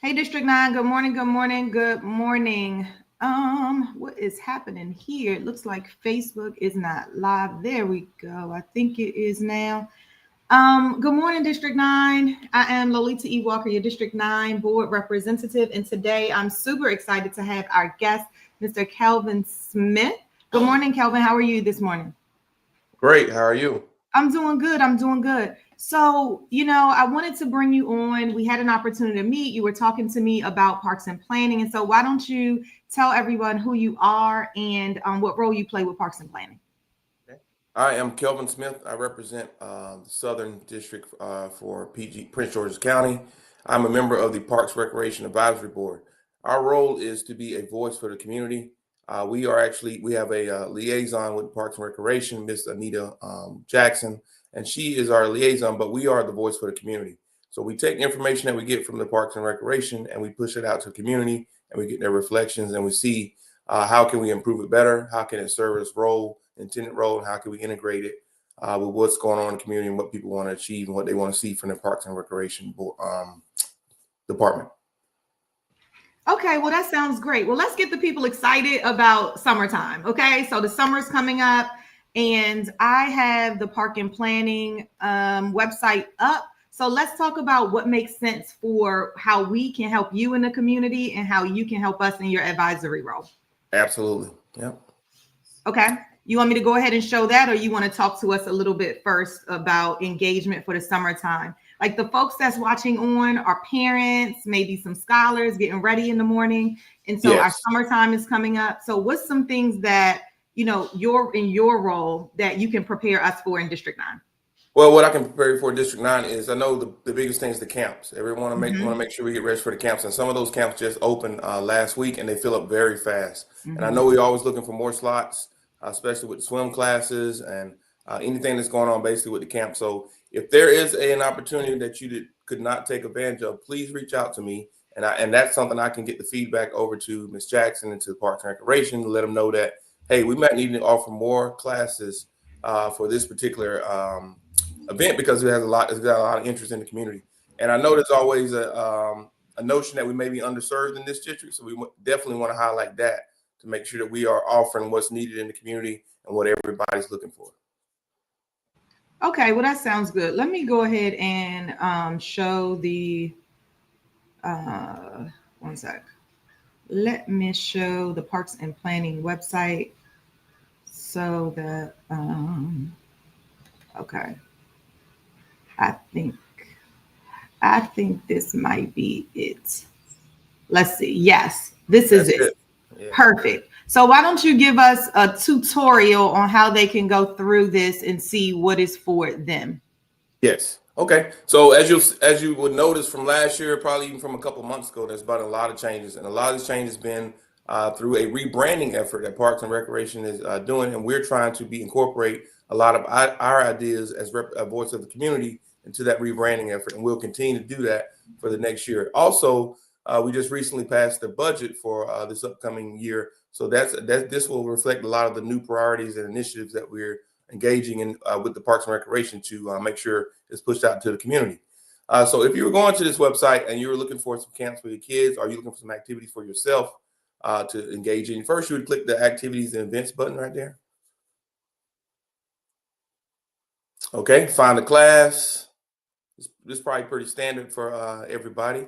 Hey, District 9, good morning, good morning, good morning. What is happening here? It looks like Facebook is not live. There we go. I think it is now. Good morning, District 9. I am Lolita E. Walker, your District 9 board representative, and today I'm super excited to have our guest, Mr. Kelvin Smith. Good morning, Kelvin. How are you this morning? Great. How are you? I'm doing good. I'm doing good. So, I wanted to bring you on. We had an opportunity to meet. You were talking to me about parks and planning. And so, why don't you tell everyone who you are and what role you play with parks and planning? Okay. I am Kelvin Smith. I represent the Southern District for PG Prince George's County. I'm a member of the Parks Recreation Advisory Board. Our role is to be a voice for the community. We have a liaison with Parks and Recreation, Miss Anita Jackson, and she is our liaison, but we are the voice for the community. So we take information that we get from the Parks and Recreation and we push it out to the community and we get their reflections and we see how can we improve it better? How can it serve its role, intended role, and how can we integrate it with what's going on in the community and what people want to achieve and what they want to see from the Parks and Recreation department? Okay, well, that sounds great. Well, let's get the people excited about summertime. Okay, so the summer's coming up, and I have the park and planning website up. So let's talk about what makes sense for how we can help you in the community and how you can help us in your advisory role. Absolutely. Yep. Okay. You want me to go ahead and show that, or you want to talk to us a little bit first about engagement for the summertime? Like the folks that's watching on are parents, maybe some scholars getting ready in the morning. And so our Yes. summertime is coming up. So what's some things that, you're in your role that you can prepare us for in District 9? Well, what I can prepare you for District 9 is I know the biggest thing is the camps. Everyone want to Mm-hmm. make sure we get ready for the camps, and some of those camps just opened last week, and they fill up very fast. And I Mm-hmm. know we're always looking for more slots, especially with the swim classes and anything that's going on basically with the camp. So if there is an opportunity that you could not take advantage of, please reach out to me, and that's something I can get the feedback over to Ms. Jackson and to the Parks and Recreation to let them know that hey, we might need to offer more classes for this particular event because it's got a lot of interest in the community. And I know there's always a notion that we may be underserved in this district, so we definitely want to highlight that to make sure that we are offering what's needed in the community and what everybody's looking for. Okay, well, that sounds good. Let me go ahead and show the, uh, one sec. Let me show the Parks and Planning website so that, okay, I think I think this might be it. Let's see. Yes, this is That's it. it. Yeah. Perfect. So why don't you give us a tutorial on how they can go through this and see what is for them? Yes. Okay. So as you would notice from last year, probably even from a couple months ago, there's been a lot of changes, and a lot of these changes been through a rebranding effort that Parks and Recreation is doing, and we're trying to be incorporate a lot of our ideas as a voice of the community into that rebranding effort, and we'll continue to do that for the next year. Also, we just recently passed the budget for this upcoming year, so this will reflect a lot of the new priorities and initiatives that we're engaging in with the Parks and Recreation to make sure it's pushed out to the community. So if you were going to this website and you were looking for some camps for your kids, or you're looking for some activities for yourself to engage in, first you would click the activities and events button right there. Okay, find a class. This is probably pretty standard for everybody.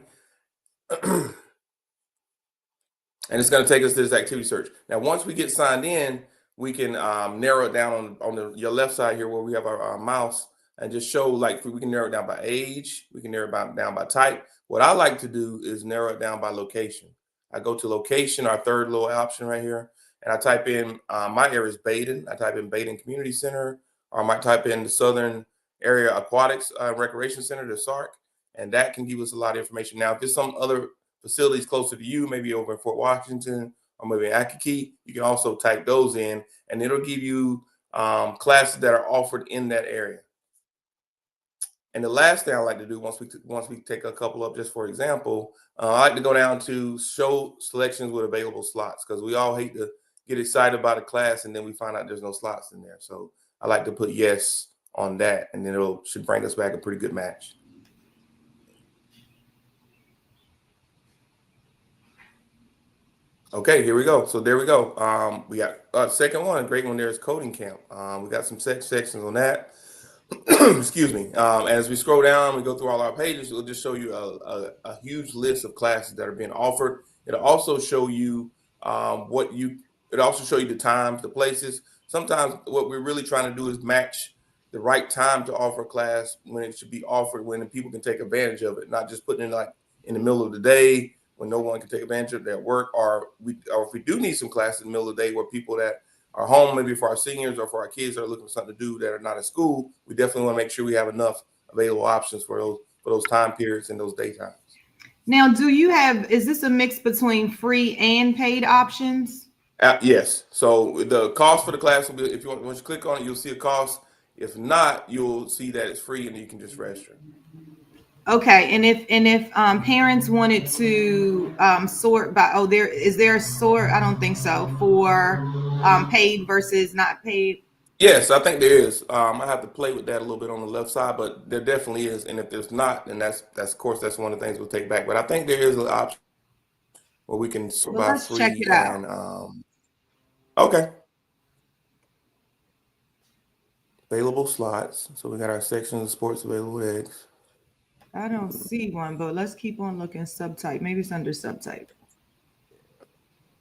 And it's going to take us to this activity search. Now, once we get signed in, we can narrow it down on your left side here where we have our mouse and just show like we can narrow it down by age. We can narrow it down by type. What I like to do is narrow it down by location. I go to location, our third little option right here, and I type in my area is Baden. I type in Baden Community Center, or I might type in the Southern Area Aquatics Recreation Center, the SARC, and that can give us a lot of information. Now, if there's some other facilities closer to you, maybe over in Fort Washington or maybe in Academically, you can also type those in, and it'll give you classes that are offered in that area. And the last thing I like to do once we take a couple up, just for example, I like to go down to show selections with available slots because we all hate to get excited about a class and then we find out there's no slots in there. So I like to put yes on that, and then should bring us back a pretty good match. Okay, here we go. So there we go. We got second one, great one there is coding camp. We got some sections on that. Excuse me. As we scroll down, we go through all our pages, it'll just show you a huge list of classes that are being offered. It'll also show you what you, it'll also show you the times, the places. Sometimes what we're really trying to do is match the right time to offer a class when it should be offered, when people can take advantage of it, not just putting it like in the middle of the day when no one can take advantage of their work, or if we do need some classes in the middle of the day where people that are home, maybe for our seniors or for our kids that are looking for something to do that are not at school, we definitely want to make sure we have enough available options for those time periods and those daytimes. Now, do you have, is this a mix between free and paid options? Yes. So the cost for the class will be, if you want, once you click on it, you'll see a cost. If not, you'll see that it's free and you can just register. Okay, and if parents wanted to sort by, oh, there is there a sort? I don't think so, for paid versus not paid. Yes, I think there is. I have to play with that a little bit on the left side, but there definitely is. And if there's not, then that's of course that's one of the things we'll take back. But I think there is an option where we can sort Well, by let's check free it out. and okay. Available slots. So we got our section of sports available eggs. I don't see one, but let's keep on looking. Subtype. Maybe it's under subtype.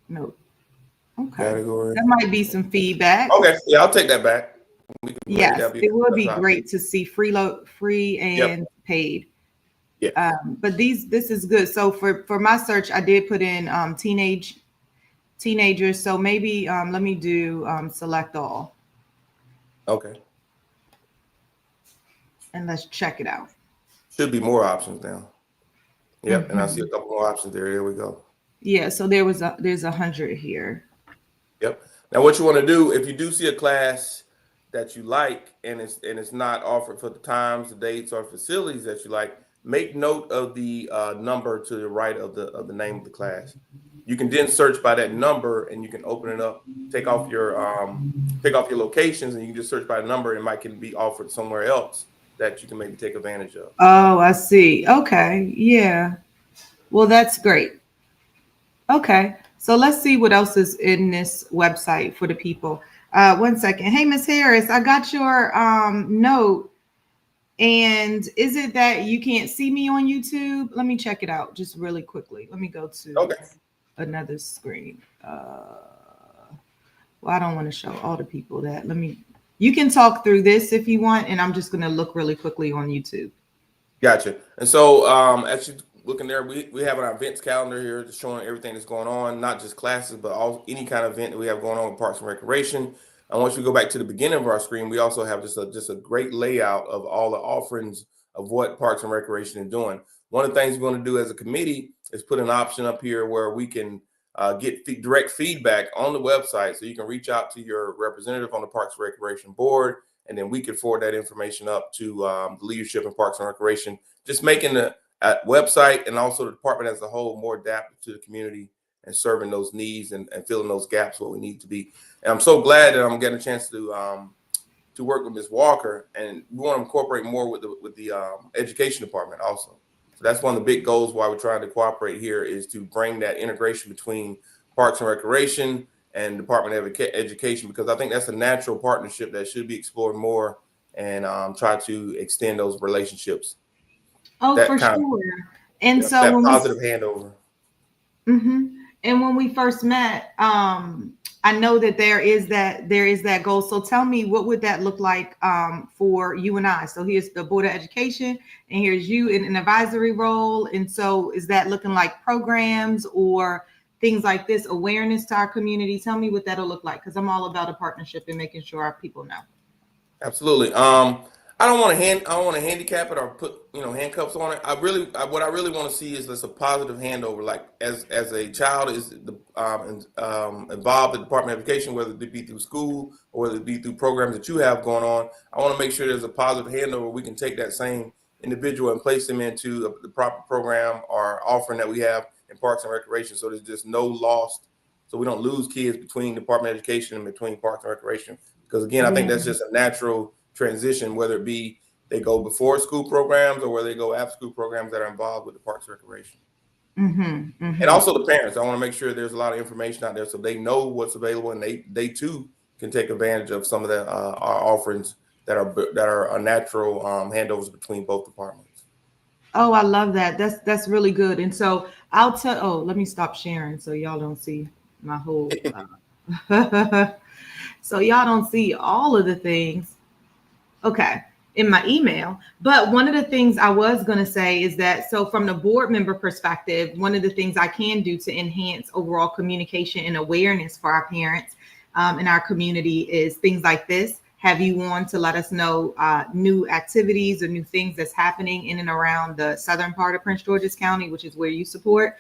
No. Okay. Category. That might be some feedback. Okay, yeah, I'll take that back. We can maybe Yes, that'll be it would that's be option. great to see free Yep. and paid. Yeah. But this is good. So for my search, I did put in teenagers. So maybe let me do select all Okay. and let's check it out. Should be more options now. Yep. And I see a Mhm. couple more options there. There we go. Yeah. So there's 100 here. Yep. Now, what you want to do if you do see a class that you like and it's not offered for the times, the dates, or facilities that you like, make note of the number to the right of the name of the class. You can then search by that number, and you can open it up, take off your locations, and you can just search by the number, and it might can be offered somewhere else that you can maybe take advantage of. Oh, I see. Okay. Yeah. Well, that's great. Okay. So let's see what else is in this website for the people. One second. Hey, Miss Harris, I got your note. And is it that you can't see me on YouTube? Let me check it out just really quickly. Let me go to Okay. another screen. Well, I don't want to show all the people that. You can talk through this if you want, and I'm just going to look really quickly on YouTube. Gotcha. And so, as you looking there, we have our events calendar here just showing everything that's going on, not just classes, but all any kind of event that we have going on with Parks and Recreation. And once we go back to the beginning of our screen, we also have just a great layout of all the offerings of what Parks and Recreation is doing. One of the things we want to do as a committee is put an option up here where we can get direct feedback on the website, so you can reach out to your representative on the Parks and Recreation board, and then we can forward that information up to the leadership in Parks and Recreation, just making the website and also the department as a whole more adaptive to the community and serving those needs and filling those gaps where we need to be. And I'm so glad that I'm getting a chance to work with Ms. Walker, and we want to incorporate more with the education department also. So that's one of the big goals why we're trying to cooperate here, is to bring that integration between Parks and Recreation and Department of Education, because I think that's a natural partnership that should be explored more, and try to extend those relationships. Oh, That for kind of, sure. And yeah, so that when we positive handover. hmm And when we first met, I know that there is that goal. So tell me, what would that look like for you and I? So here's the Board of Education, and here's you in an advisory role. And so is that looking like programs or things like this, awareness to our community? Tell me what that'll look like, because I'm all about a partnership and making sure our people know. Absolutely. I don't want to handicap it or put handcuffs on it. What I really want to see is just a positive handover. Like as a child is involved in the Department of Education, whether it be through school or whether it be through programs that you have going on. I want to make sure there's a positive handover. We can take that same individual and place them into the proper program or offering that we have in Parks and Recreation. So there's just no lost. So we don't lose kids between Department of Education and between Parks and Recreation. Because again, I think Yeah. that's just a natural transition, whether it be they go before school programs or whether they go after school programs that are involved with the Parks and Recreation. And also the parents. I want to make sure there's a lot of information out there so they know what's available, and they too can take advantage of some of the our offerings that are natural handovers between both departments. Oh, I love that. That's really good. And so I'll tell. Oh, let me stop sharing so y'all don't see my whole. So y'all don't see all of the things. Okay, in my email. But one of the things I was going to say is that, so from the board member perspective, one of the things I can do to enhance overall communication and awareness for our parents in our community is things like this. Have you on to let us know new activities or new things that's happening in and around the southern part of Prince George's County, which is where you support.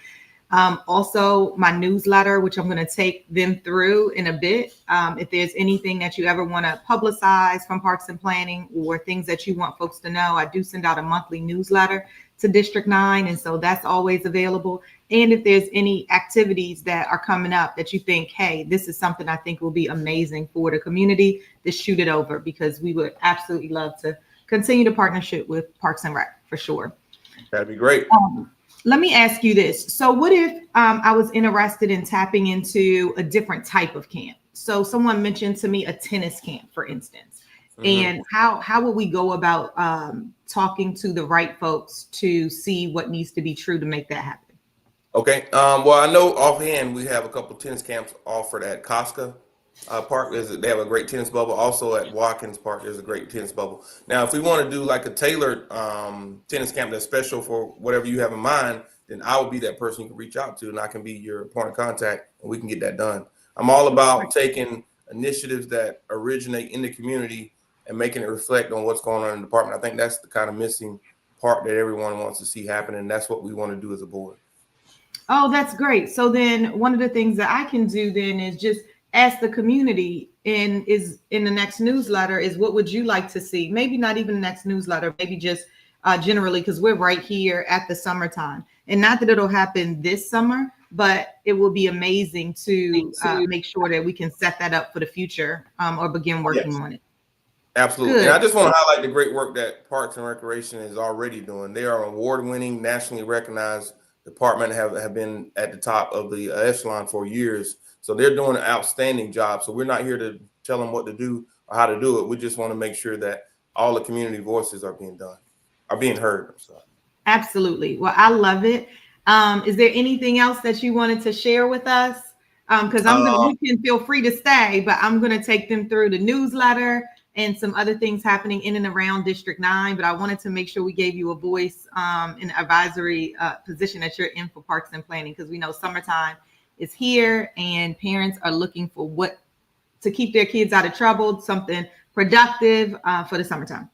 Also, my newsletter, which I'm going to take them through in a bit. If there's anything that you ever want to publicize from Parks and Planning or things that you want folks to know, I do send out a monthly newsletter to District 9. And so that's always available. And if there's any activities that are coming up that you think, hey, this is something I think will be amazing for the community, just shoot it over, because we would absolutely love to continue the partnership with Parks and Rec for sure. That'd be great. Let me ask you this. So what if I was interested in tapping into a different type of camp? So someone mentioned to me a tennis camp, for instance. And how would we go about talking to the right folks to see what needs to be true to make that happen? Okay. Well, I know offhand we have a couple tennis camps offered at Casca Park. They have a great tennis bubble. Also at Watkins Park, there's a great tennis bubble. Now, if we want to do like a tailored tennis camp that's special for whatever you have in mind, then I will be that person you can reach out to, and I can be your point of contact, and we can get that done. I'm all about taking initiatives that originate in the community and making it reflect on what's going on in the department. I think that's the kind of missing part that everyone wants to see happen, and that's what we want to do as a board. Oh, that's great. So then one of the things that I can do then is just ask the community in the next newsletter is, what would you like to see? Maybe not even the next newsletter, maybe just generally, because we're right here at the summertime. And not that it'll happen this summer, but it will be amazing to make sure that we can set that up for the future or begin working on it. Absolutely. And I just want to highlight the great work that Parks and Recreation is already doing. They are award-winning, nationally recognized department, have been at the top of the echelon for years. So they're doing an outstanding job. So we're not here to tell them what to do or how to do it. We just want to make sure that all the community voices are being heard. So. Absolutely. Well, I love it. Is there anything else that you wanted to share with us? Because you can feel free to stay, but I'm going to take them through the newsletter and some other things happening in and around District 9. But I wanted to make sure we gave you a voice in the advisory position that you're in for Parks and Planning, because we know summertime is here and parents are looking for what to keep their kids out of trouble, something productive for the summertime.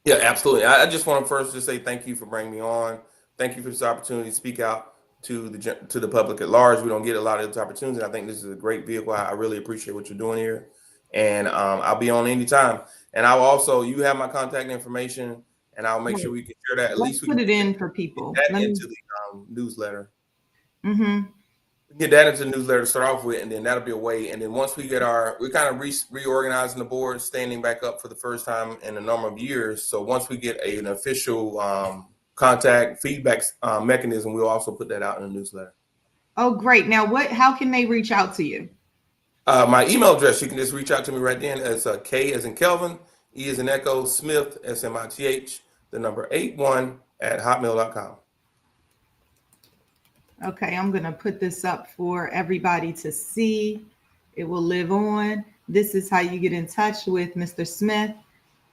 Yeah, absolutely. I just want to first just say thank you for bringing me on. Thank you for this opportunity to speak out to the public at large. We don't get a lot of those opportunities. I think this is a great vehicle. I really appreciate what you're doing here. And I'll be on anytime. And I'll also, you have my contact information, and I'll make sure we can share that. At least we put it in for people. That into the newsletter. Get that into the newsletter to start off with, and then that'll be a way. And then once we get we're kind of reorganizing the board, standing back up for the first time in a number of years. So once we get an official contact feedback mechanism, we'll also put that out in the newsletter. Oh, great. Now, how can they reach out to you? My email address, you can just reach out to me right then as K as in Kelvin, E as in Echo, Smith, SMITH, the number 81 at hotmail.com. Okay, I'm going to put this up for everybody to see. It will live on. This is how you get in touch with Mr. Smith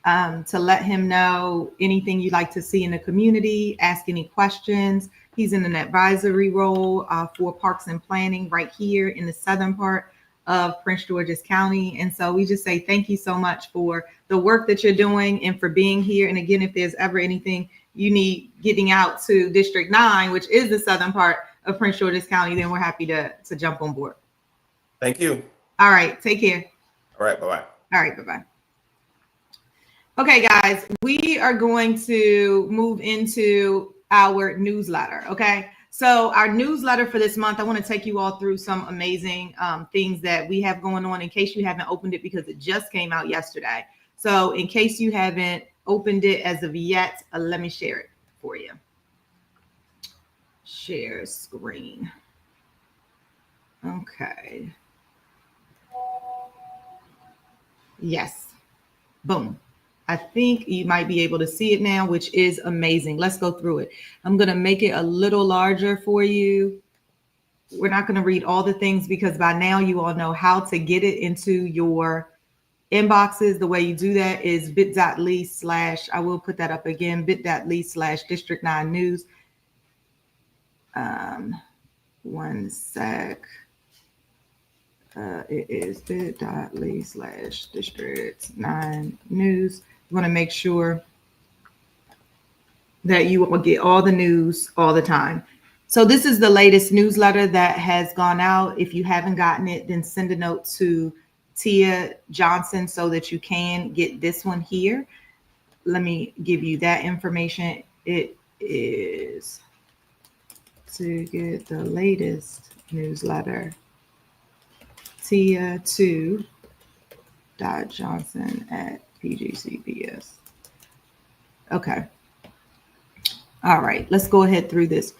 to let him know anything you'd like to see in the community, ask any questions. He's in an advisory role for Parks and Planning right here in the southern part of Prince George's County. And so we just say thank you so much for the work that you're doing and for being here. And again, if there's ever anything you need getting out to District 9, which is the southern part of Prince George's County, then we're happy to jump on board. Thank you. All right. Take care. All right. Bye-bye. All right. Bye-bye. Okay, guys, we are going to move into our newsletter. Okay. So our newsletter for this month, I want to take you all through some amazing things that we have going on in case you haven't opened it, because it just came out yesterday. So in case you haven't opened it as of yet, let me share it for you. share screen. Okay. Yes. Boom. I think you might be able to see it now, which is amazing. Let's go through it. I'm going to make it a little larger for you. We're not going to read all the things because by now you all know how to get it into your inboxes. The way you do that is bit.ly/ I will put that up again, bit.ly/ District 9 News. One sec. It is bit.ly/ District 9 News. You want to make sure that you will get all the news all the time. So this is the latest newsletter that has gone out. If you haven't gotten it, then send a note to Tia Johnson so that you can get this one here. Let me give you that information. It is to get the latest newsletter, tia2.johnson@pgcps. Okay. All right, let's go ahead through this.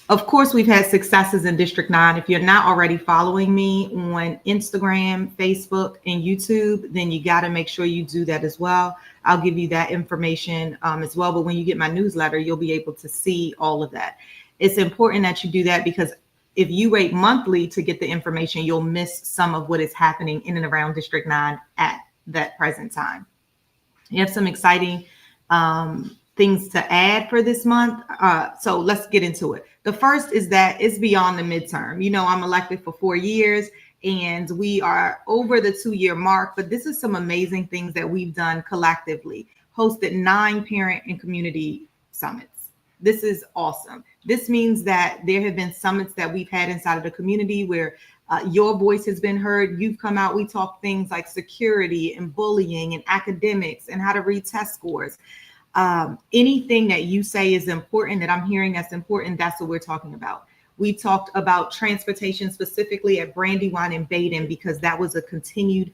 Of course, we've had successes in District 9. If you're not already following me on Instagram, Facebook, and YouTube, then you got to make sure you do that as well. I'll give you that information as well. But when you get my newsletter, you'll be able to see all of that. It's important that you do that because if you wait monthly to get the information, you'll miss some of what is happening in and around District 9 at that present time. You have some exciting things to add for this month. So let's get into it. The first is that it's beyond the midterm. You know, I'm elected for 4 years and we are over the 2-year mark, but this is some amazing things that we've done collectively. Hosted 9 parent and community summits. This is awesome. This means that there have been summits that we've had inside of the community where your voice has been heard. You've come out. We talk things like security and bullying and academics and how to read test scores. Anything that you say is important, that I'm hearing that's important, that's what we're talking about. We talked about transportation specifically at Brandywine and Baden because that was a continued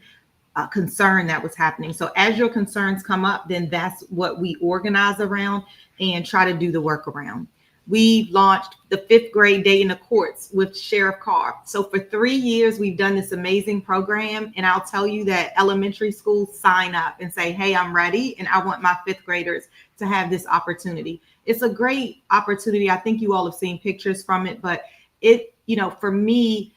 concern that was happening. So as your concerns come up, then that's what we organize around and try to do the work around. We launched the 5th grade day in the courts with Sheriff Carr. So for 3 years, we've done this amazing program. And I'll tell you that elementary schools sign up and say, hey, I'm ready. And I want my 5th graders to have this opportunity. It's a great opportunity. I think you all have seen pictures from it, but it, you know, for me,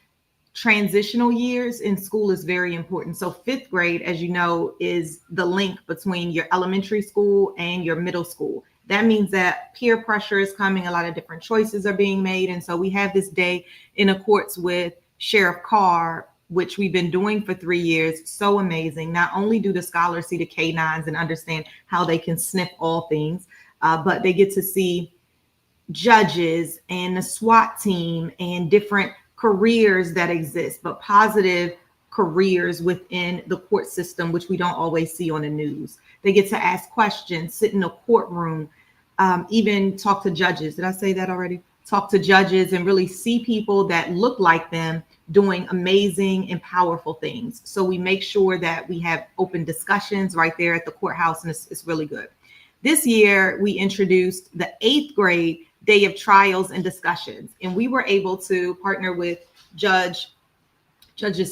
transitional years in school is very important. So 5th grade, as you know, is the link between your elementary school and your middle school. That means that peer pressure is coming. A lot of different choices are being made. And so we have this day in the courts with Sheriff Carr, which we've been doing for 3 years. So amazing. Not only do the scholars see the K9s and understand how they can sniff all things, but they get to see judges and the SWAT team and different careers that exist, but positive careers within the court system, which we don't always see on the news. They get to ask questions, sit in a courtroom, even talk to judges. Did I say that already? Talk to judges and really see people that look like them doing amazing and powerful things. So we make sure that we have open discussions right there at the courthouse, and it's really good. This year, we introduced the 8th grade day of trials and discussions, and we were able to partner with Judges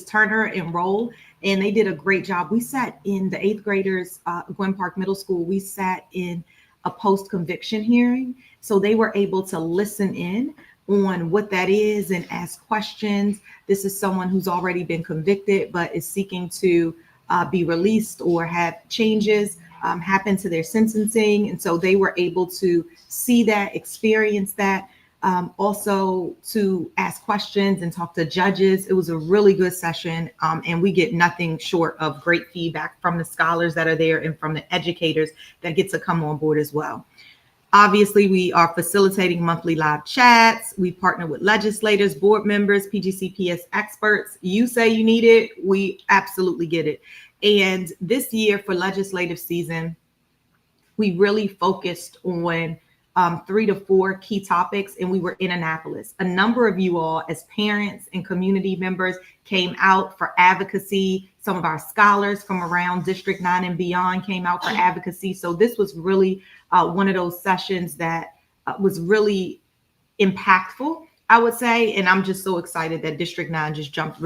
Turner and Roll, and they did a great job. We sat in the 8th graders, Gwen Park Middle School, we sat in a post-conviction hearing. So they were able to listen in on what that is and ask questions. This is someone who's already been convicted, but is seeking to be released or have changes happen to their sentencing. And so they were able to see that, experience that. Also to ask questions and talk to judges. It was a really good session, and we get nothing short of great feedback from the scholars that are there and from the educators that get to come on board as well. Obviously, we are facilitating monthly live chats. We partner with legislators, board members, PGCPS experts. You say you need it, we absolutely get it. And this year for legislative season, we really focused on 3 to 4 key topics, and we were in Annapolis. A number of you all as parents and community members came out for advocacy. Some of our scholars from around District 9 and beyond came out for advocacy. So this was really one of those sessions that was really impactful, I would say. And I'm just so excited that District 9 just jumped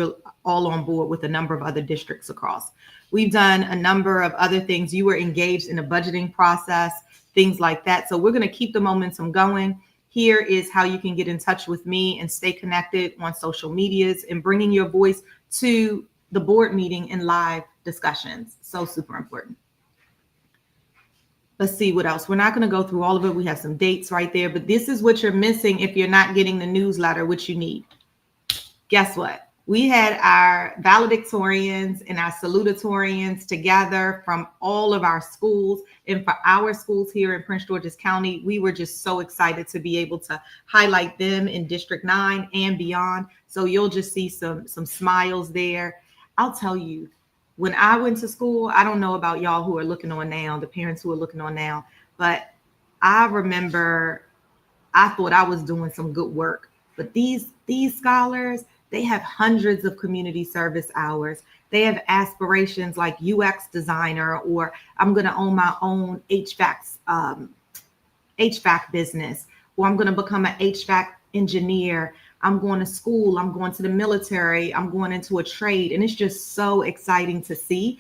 all on board with a number of other districts across. We've done a number of other things. You were engaged in a budgeting process, things like that. So we're going to keep the momentum going. Here is how you can get in touch with me and stay connected on social medias and bringing your voice to the board meeting and live discussions. So super important. Let's see what else. We're not going to go through all of it. We have some dates right there, but this is what you're missing if you're not getting the newsletter, which you need. Guess what? We had our valedictorians and our salutatorians together from all of our schools. And for our schools here in Prince George's County, we were just so excited to be able to highlight them in District 9 and beyond. So you'll just see some smiles there. I'll tell you, when I went to school, I don't know about y'all who are looking on now, the parents who are looking on now, but I remember I thought I was doing some good work. But these scholars, they have hundreds of community service hours. They have aspirations like UX designer, or I'm going to own my own HVAC business, or I'm going to become an HVAC engineer. I'm going to school. I'm going to the military. I'm going into a trade. And it's just so exciting to see.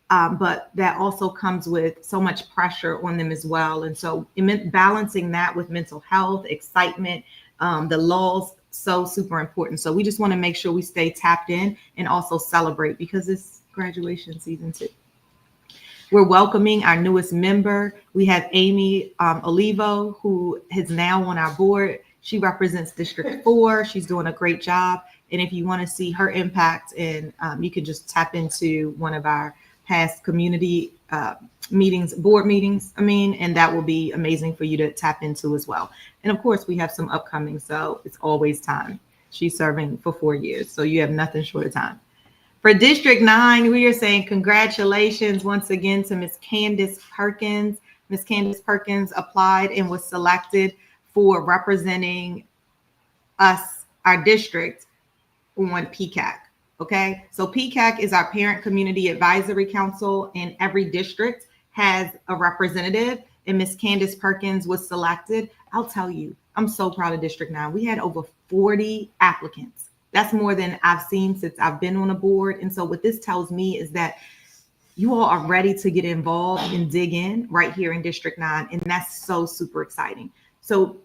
But that also comes with so much pressure on them as well. And so balancing that with mental health, excitement, the laws, so super important. So we just want to make sure we stay tapped in and also celebrate because it's graduation season 2. We're welcoming our newest member. We have Amy Olivo, who is now on our board. She represents District 4. She's doing a great job. And if you want to see her impact, and you can just tap into one of our past community board meetings, and that will be amazing for you to tap into as well. And of course, we have some upcoming, so it's always time. She's serving for 4 years, so you have nothing short of time. For District 9, we are saying congratulations once again to Ms. Candace Perkins. Ms. Candace Perkins applied and was selected for representing us, our district, on PCAC. Okay, so PCAC is our Parent Community Advisory Council, and every district has a representative, and Ms. Candace Perkins was selected. I'll tell you, I'm so proud of District 9. We had over 40 applicants. That's more than I've seen since I've been on a board. And so what this tells me is that you all are ready to get involved and dig in right here in District 9. And that's so super exciting. So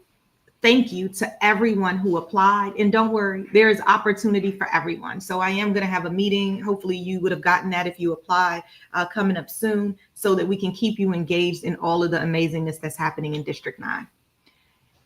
thank you to everyone who applied. And don't worry, there is opportunity for everyone. So I am going to have a meeting. Hopefully you would have gotten that if you apply coming up soon so that we can keep you engaged in all of the amazingness that's happening in District 9.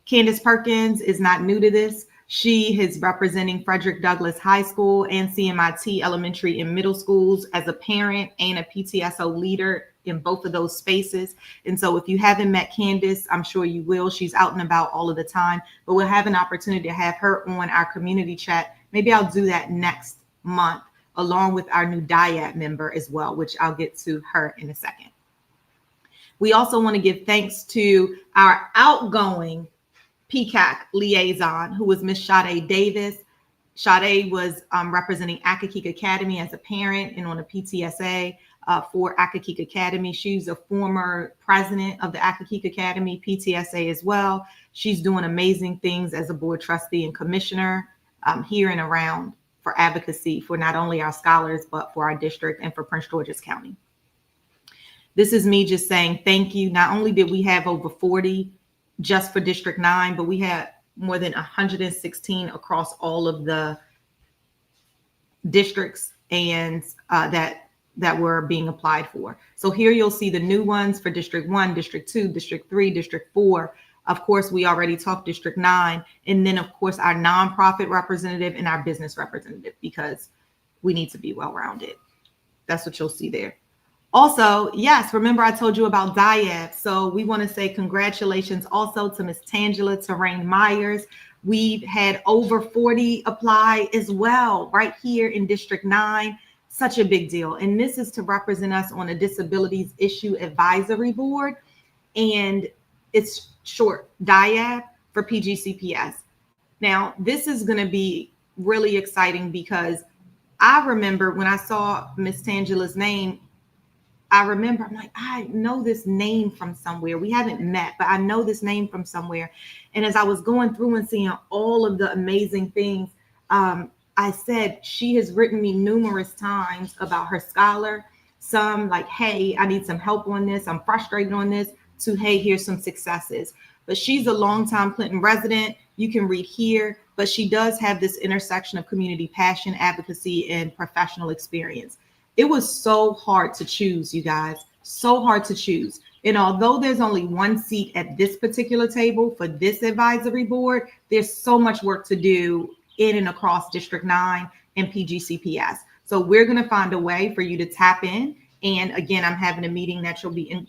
Candace Perkins is not new to this. She is representing Frederick Douglass High School and CMIT elementary and middle schools as a parent and a PTSO leader in both of those spaces. And so if you haven't met Candace, I'm sure you will. She's out and about all of the time, but we'll have an opportunity to have her on our community chat. Maybe I'll do that next month, along with our new DIAD member as well, which I'll get to her in a second. We also want to give thanks to our outgoing PCAC liaison, who was Miss Sade Davis. Sade was representing Academic Academy as a parent and on a PTSA for Academic Academy. She's a former president of the Academic Academy PTSA as well. She's doing amazing things as a board trustee and commissioner here and around for advocacy for not only our scholars, but for our district and for Prince George's County. This is me just saying thank you. Not only did we have over 40 just for District 9, but we had more than 116 across all of the districts and that were being applied for. So here you'll see the new ones for District 1, District 2, District 3, District 4. Of course, we already talked District 9. And then, of course, our nonprofit representative and our business representative, because we need to be well-rounded. That's what you'll see there. Also, yes, remember I told you about DIAB. So we want to say congratulations also to Ms. Tangela Terrain Myers. We've had over 40 apply as well right here in District 9. Such a big deal. And this is to represent us on a Disabilities Issue Advisory Board. And it's short, DIAB for PGCPS. Now, this is going to be really exciting because I remember when I saw Ms. Tangela's name, I remember, I'm like, I know this name from somewhere. We haven't met, but I know this name from somewhere. And as I was going through and seeing all of the amazing things, I said, she has written me numerous times about her scholar. Some like, hey, I need some help on this. I'm frustrated on this, to, hey, here's some successes. But she's a longtime Clinton resident. You can read here, but she does have this intersection of community passion, advocacy, and professional experience. It was so hard to choose, you guys, so hard to choose. And although there's only one seat at this particular table for this advisory board, there's so much work to do in and across District 9 and PGCPS. So we're going to find a way for you to tap in. And again, I'm having a meeting that you'll be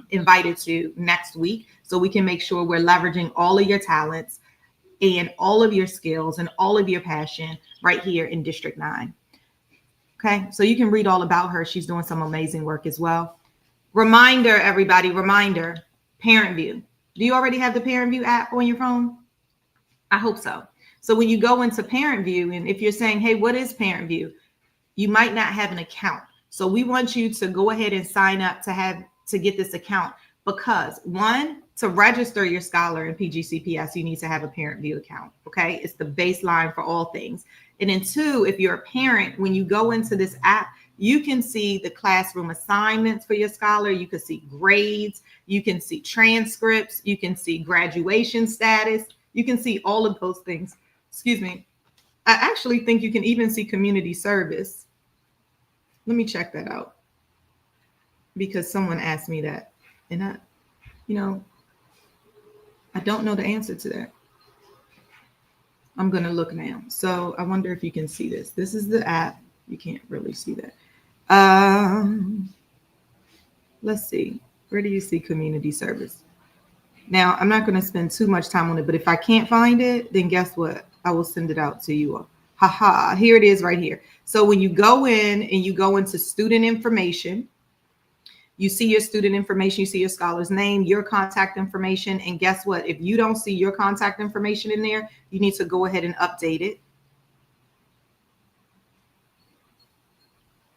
invited to next week, so we can make sure we're leveraging all of your talents and all of your skills and all of your passion right here in District 9. Okay, so you can read all about her. She's doing some amazing work as well. Reminder, everybody, reminder, Parent View. Do you already have the Parent View app on your phone? I hope so. So when you go into Parent View, and if you're saying, hey, what is Parent View? You might not have an account. So we want you to go ahead and sign up to get this account, because one, to register your scholar in PGCPS, you need to have a Parent View account. Okay, it's the baseline for all things. And then two, if you're a parent, when you go into this app, you can see the classroom assignments for your scholar. You can see grades. You can see transcripts. You can see graduation status. You can see all of those things. Excuse me. I actually think you can even see community service. Let me check that out, because someone asked me that, and I don't know the answer to that. I'm going to look now. So I wonder if you can see this. This is the app. You can't really see that. Let's see. Where do you see community service? Now, I'm not going to spend too much time on it, but if I can't find it, then guess what? I will send it out to you all. Haha, here it is right here. So when you go in and you go into student information, you see your student information, you see your scholar's name, your contact information. And guess what? If you don't see your contact information in there, you need to go ahead and update it.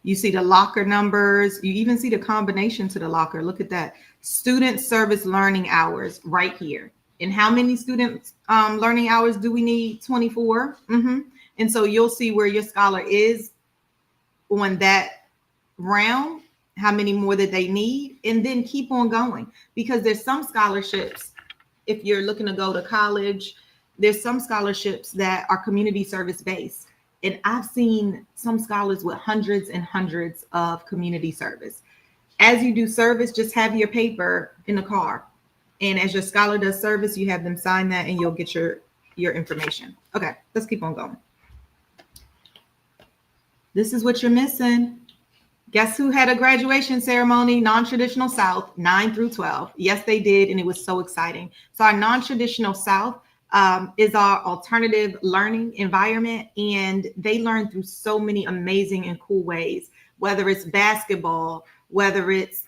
You see the locker numbers. You even see the combination to the locker. Look at that. Student service learning hours right here. And how many student learning hours do we need? 24. And so you'll see where your scholar is on that round, how many more that they need, and then keep on going, because there's some scholarships. If you're looking to go to college, there's some scholarships that are community service based. And I've seen some scholars with hundreds and hundreds of community service. As you do service, just have your paper in the car. And as your scholar does service, you have them sign that and you'll get your information. Okay, let's keep on going. This is what you're missing. Guess who had a graduation ceremony? Non-traditional South, 9 through 12. Yes, they did. And it was so exciting. So our non-traditional South is our alternative learning environment. And they learn through so many amazing and cool ways, whether it's basketball, whether it's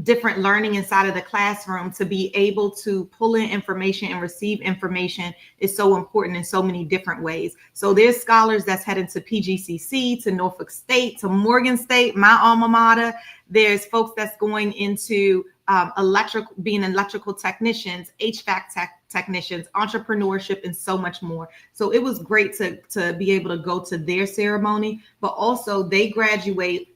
different learning inside of the classroom. To be able to pull in information and receive information is so important in so many different ways. So there's scholars that's headed to PGCC, to Norfolk State, to Morgan State, my alma mater. There's folks that's going into being electrical technicians, HVAC technicians, entrepreneurship, and so much more. So it was great to be able to go to their ceremony, but also they graduate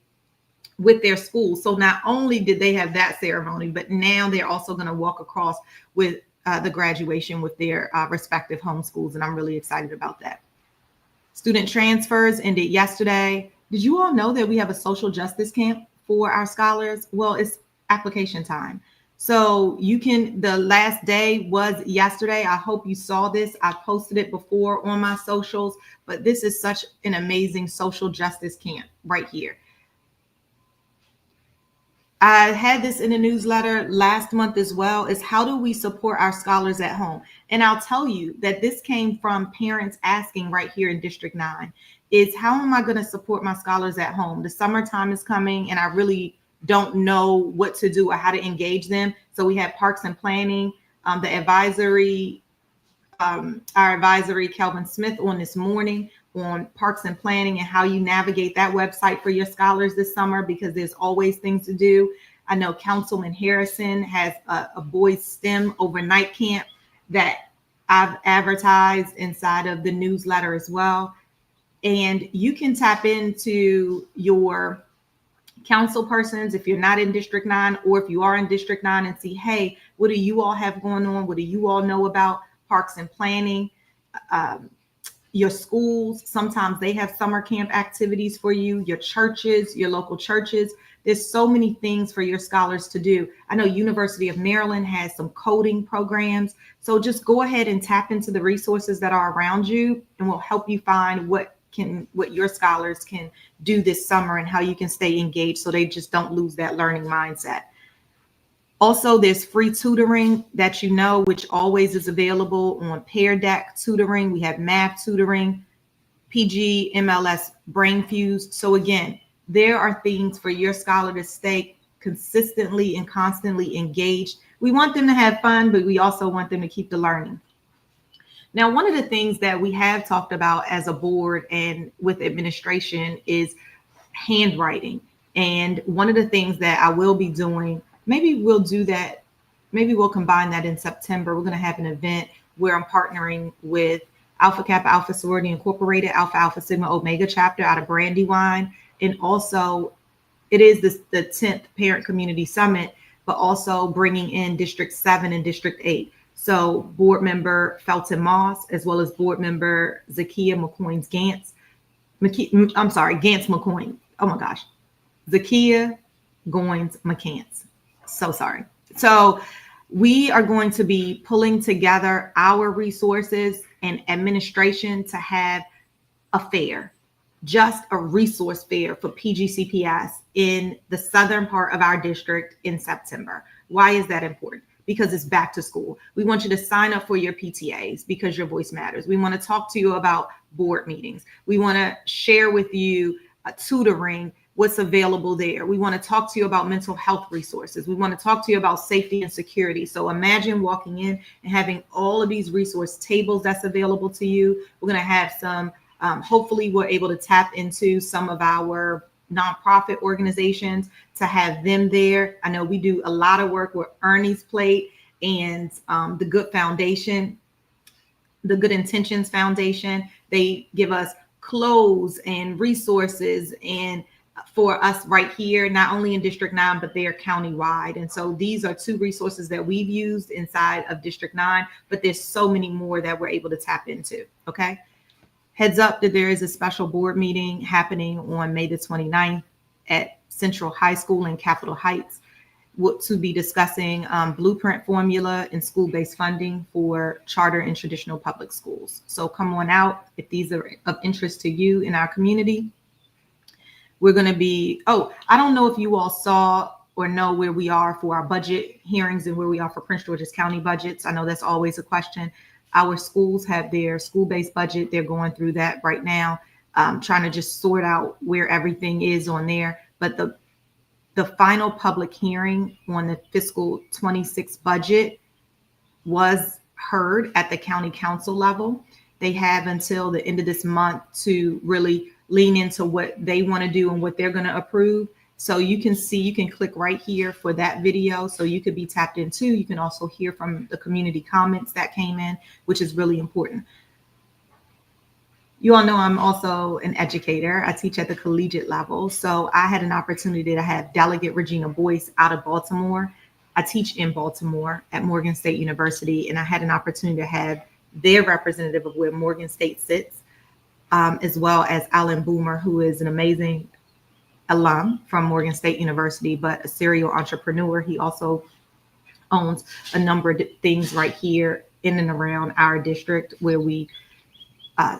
with their school. So not only did they have that ceremony, but now they're also going to walk across with the graduation with their respective home schools. And I'm really excited about that. Student transfers ended yesterday. Did you all know that we have a social justice camp for our scholars? Well, it's application time. So the last day was yesterday. I hope you saw this. I posted it before on my socials, but this is such an amazing social justice camp right here. I had this in a newsletter last month as well, is how do we support our scholars at home? And I'll tell you that this came from parents asking right here in District 9, is how am I going to support my scholars at home? The summertime is coming and I really don't know what to do or how to engage them. So we had Parks and Planning, the advisory, our advisory, Kelvin Smith, on this morning. on parks and planning and how you navigate that website for your scholars this summer, because there's always things to do. I know Councilman Harrison has a boys STEM overnight camp that I've advertised inside of the newsletter as well. And you can tap into your council persons if you're not in District 9, or if you are in District 9, and see, hey, what do you all have going on? What do you all know about parks and planning? Your schools, sometimes they have summer camp activities for you, your churches, your local churches. There's so many things for your scholars to do. I know University of Maryland has some coding programs. So just go ahead and tap into the resources that are around you, and we'll help you find what your scholars can do this summer and how you can stay engaged so they just don't lose that learning mindset. Also, there's free tutoring that which always is available on Pear Deck tutoring. We have math tutoring, PG, MLS, Brain Fuse. So again, there are things for your scholar to stay consistently and constantly engaged. We want them to have fun, but we also want them to keep the learning. Now, one of the things that we have talked about as a board and with administration is handwriting. And one of the things that I will be doing, maybe we'll do that, maybe we'll combine that in September. We're going to have an event where I'm partnering with Alpha Kappa Alpha Sorority Incorporated, Alpha Alpha Sigma Omega chapter out of Brandywine. And also it is the 10th Parent Community Summit, but also bringing in District 7 and District 8. So board member Felton Moss, as well as board member Zakia McCoy's Gantz McCoy. Oh my gosh. Zakia Goins McCants. So sorry. So we are going to be pulling together our resources and administration to have a fair, just a resource fair for PGCPS in the southern part of our district in September. Why is that important? Because it's back to school. We want you to sign up for your PTAs because your voice matters. We want to talk to you about board meetings. We want to share with you tutoring, what's available there. We want to talk to you about mental health resources. We want to talk to you about safety and security. So imagine walking in and having all of these resource tables that's available to you. We're going to have some, hopefully we're able to tap into some of our nonprofit organizations to have them there. I know we do a lot of work with Ernie's Plate and the Good Foundation, the Good Intentions Foundation. They give us clothes and resources and for us right here, not only in District 9, but they're countywide. And so these are two resources that we've used inside of District 9, but there's so many more that we're able to tap into. Okay. Heads up that there is a special board meeting happening on May the 29th at Central High School in Capitol Heights to be discussing blueprint formula and school-based funding for charter and traditional public schools. So come on out if these are of interest to you in our community. We're going to be, I don't know if you all saw or know where we are for our budget hearings and where we are for Prince George's County budgets. I know that's always a question. Our schools have their school-based budget. They're going through that right now, trying to just sort out where everything is on there. But the final public hearing on the fiscal 26 budget was heard at the county council level. They have until the end of this month to really lean into what they want to do and what they're going to approve. So you can see, you can click right here for that video. So you could be tapped into. You can also hear from the community comments that came in, which is really important. You all know I'm also an educator. I teach at the collegiate level. So I had an opportunity to have Delegate Regina Boyce out of Baltimore. I teach in Baltimore at Morgan State University, and I had an opportunity to have their representative of where Morgan State sits, as well as Alan Boomer, who is an amazing alum from Morgan State University, but a serial entrepreneur. He also owns a number of things right here in and around our district where we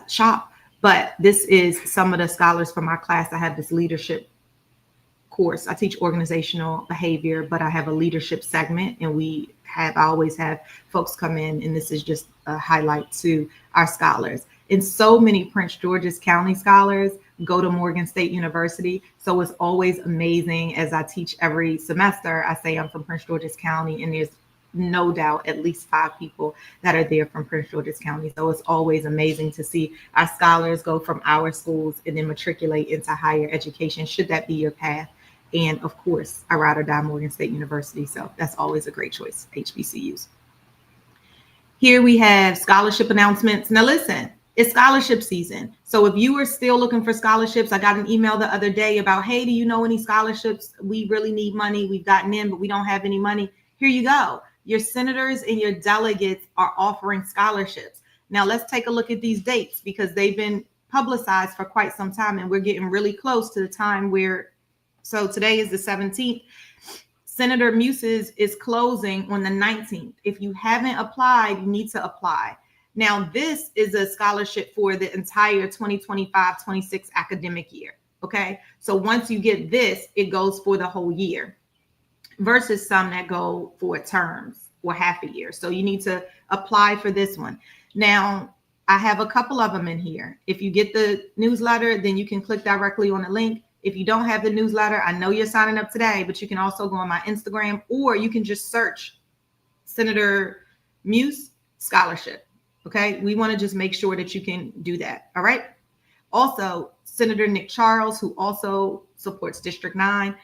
shop. But this is some of the scholars from our class. I have this leadership course. I teach organizational behavior, but I have a leadership segment, and I always have folks come in, and this is just a highlight to our scholars. And so many Prince George's County scholars go to Morgan State University. So it's always amazing as I teach every semester. I say I'm from Prince George's County, and there's no doubt at least 5 people that are there from Prince George's County. So it's always amazing to see our scholars go from our schools and then matriculate into higher education, should that be your path. And of course, I ride or die Morgan State University. So that's always a great choice, HBCUs. Here we have scholarship announcements. Now listen, it's scholarship season. So if you are still looking for scholarships, I got an email the other day about, hey, do you know any scholarships? We really need money. We've gotten in, but we don't have any money. Here you go. Your senators and your delegates are offering scholarships. Now let's take a look at these dates, because they've been publicized for quite some time, and we're getting really close to the time where, so today is the 17th. Senator Muse's is closing on the 19th. If you haven't applied, you need to apply. Now, this is a scholarship for the entire 2025-26 academic year, okay? So once you get this, it goes for the whole year versus some that go for terms or half a year. So you need to apply for this one. Now, I have a couple of them in here. If you get the newsletter, then you can click directly on the link. If you don't have the newsletter, I know you're signing up today, but you can also go on my Instagram, or you can just search Senator Muse Scholarship. Okay, we want to just make sure that you can do that. All right. Also, Senator Nick Charles, who also supports District 9,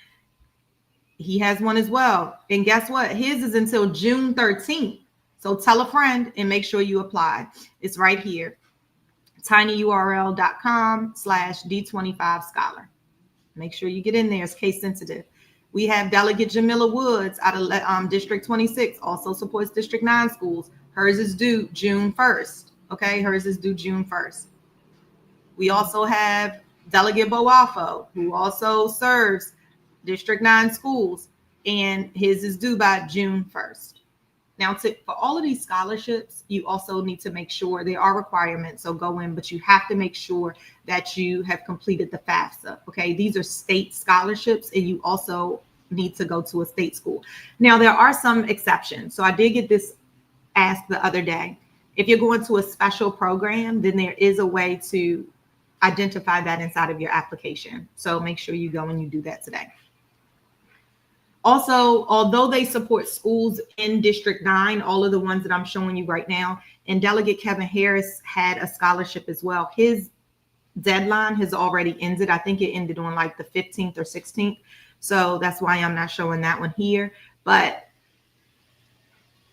he has one as well. And guess what? His is until June 13th. So tell a friend and make sure you apply. It's right here, tinyurl.com/D25scholar. Make sure you get in there. It's case sensitive. We have Delegate Jamila Woods out of District 26, also supports District 9 schools. Hers is due June 1st. Okay, hers is due June 1st. We also have Delegate Boafo, who also serves District 9 schools, and his is due by June 1st. Now, for all of these scholarships, you also need to make sure there are requirements. So go in, but you have to make sure that you have completed the FAFSA. Okay, these are state scholarships, and you also need to go to a state school. Now, there are some exceptions. So I did get this asked the other day. If you're going to a special program, then there is a way to identify that inside of your application. So make sure you go and you do that today. Also, although they support schools in District 9, all of the ones that I'm showing you right now, and Delegate Kevin Harris had a scholarship as well. His deadline has already ended. I think it ended on like the 15th or 16th. So that's why I'm not showing that one here. But